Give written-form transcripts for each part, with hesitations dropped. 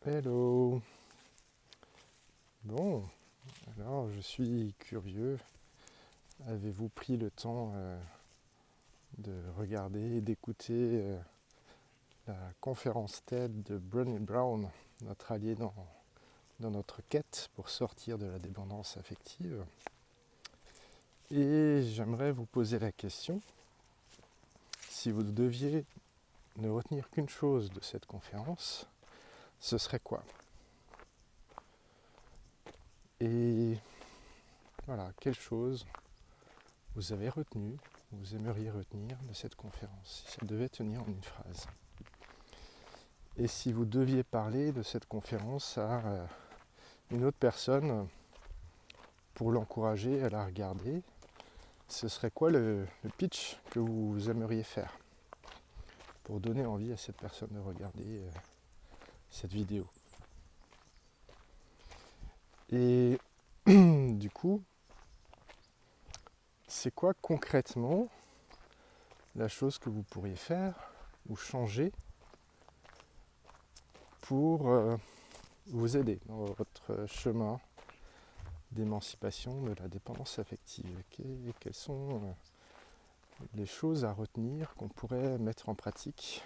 Hello. Bon, alors je suis curieux. Avez-vous pris le temps de regarder et d'écouter la conférence TED de Brené Brown, notre allié dans notre quête pour sortir de la dépendance affective? Et j'aimerais vous poser la question, si vous deviez ne retenir qu'une chose de cette conférence, ce serait quoi? Et voilà, quelle chose vous avez retenu, vous aimeriez retenir de cette conférence, si ça devait tenir en une phrase? Et si vous deviez parler de cette conférence à une autre personne pour l'encourager à la regarder, ce serait quoi le pitch que vous aimeriez faire pour donner envie à cette personne de regarder cette vidéo? Et du coup, c'est quoi concrètement la chose que vous pourriez faire ou changer pour vous aider dans votre chemin d'émancipation de la dépendance affective? Quelles sont les choses à retenir qu'on pourrait mettre en pratique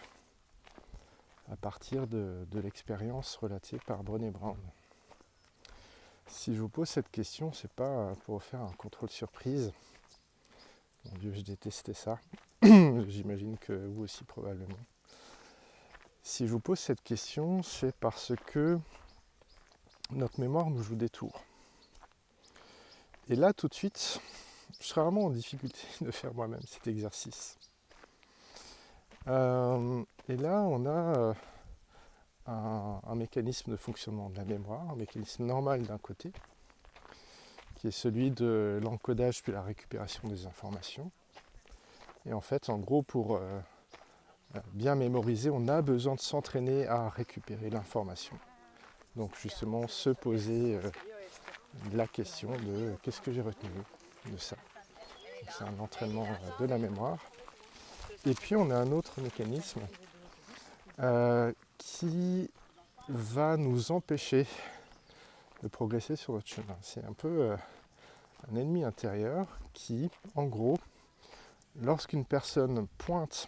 à partir de l'expérience relatée par Brené Brown? Si je vous pose cette question, c'est pas pour vous faire un contrôle surprise. Mon Dieu, je détestais ça. J'imagine que vous aussi probablement. Si je vous pose cette question, c'est parce que notre mémoire nous joue des tours. Et là, tout de suite, je serais vraiment en difficulté de faire moi-même cet exercice. Et là, on a un mécanisme de fonctionnement de la mémoire, un mécanisme normal d'un côté, qui est celui de l'encodage puis la récupération des informations. Et en fait, en gros, pour bien mémoriser, on a besoin de s'entraîner à récupérer l'information. Donc justement, se poser la question de qu'est-ce que j'ai retenu de ça. Donc, c'est un entraînement de la mémoire. Et puis on a un autre mécanisme qui va nous empêcher de progresser sur notre chemin. C'est un peu un ennemi intérieur qui, en gros, lorsqu'une personne pointe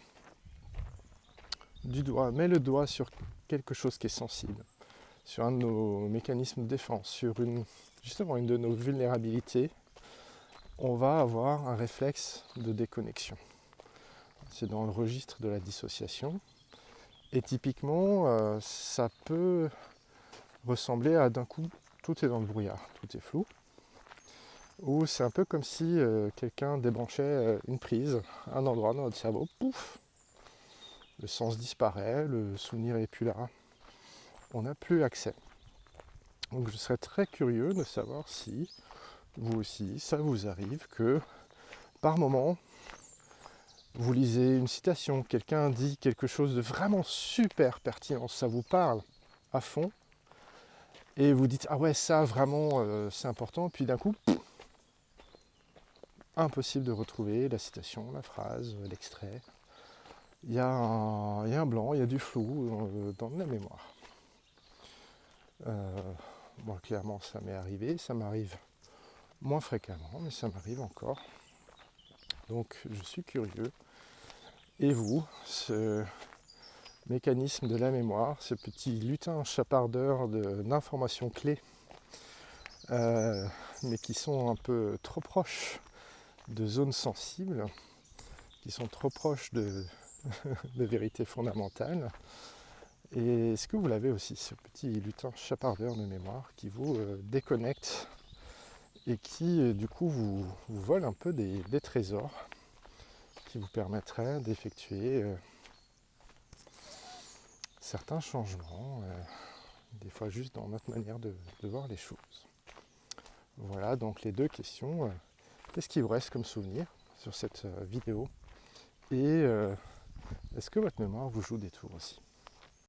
du doigt, met le doigt sur quelque chose qui est sensible, sur un de nos mécanismes de défense, sur justement une de nos vulnérabilités, on va avoir un réflexe de déconnexion. C'est dans le registre de la dissociation. Et typiquement, ça peut ressembler à d'un coup, tout est dans le brouillard, tout est flou. Ou c'est un peu comme si quelqu'un débranchait une prise, un endroit dans notre cerveau, pouf, le sens disparaît, le souvenir n'est plus là, on n'a plus accès. Donc je serais très curieux de savoir si, vous aussi, ça vous arrive que, par moment, vous lisez une citation, quelqu'un dit quelque chose de vraiment super pertinent, ça vous parle à fond, et vous dites « Ah ouais, ça vraiment, c'est important », puis d'un coup, impossible de retrouver la citation, la phrase, l'extrait. Il y a un blanc, il y a du flou dans la mémoire. Moi, clairement, ça m'est arrivé, ça m'arrive moins fréquemment, mais ça m'arrive encore. Donc, je suis curieux. Et vous, ce mécanisme de la mémoire, ce petit lutin chapardeur d'informations clés, mais qui sont un peu trop proches de zones sensibles, qui sont trop proches de vérités fondamentales. Et est-ce que vous l'avez aussi, ce petit lutin chapardeur de mémoire qui vous déconnecte et qui du coup vous vole un peu des trésors qui vous permettraient d'effectuer certains changements, des fois juste dans notre manière de voir les choses. Voilà donc les deux questions. Qu'est-ce qui vous reste comme souvenir sur cette vidéo? Et est-ce que votre mémoire vous joue des tours aussi?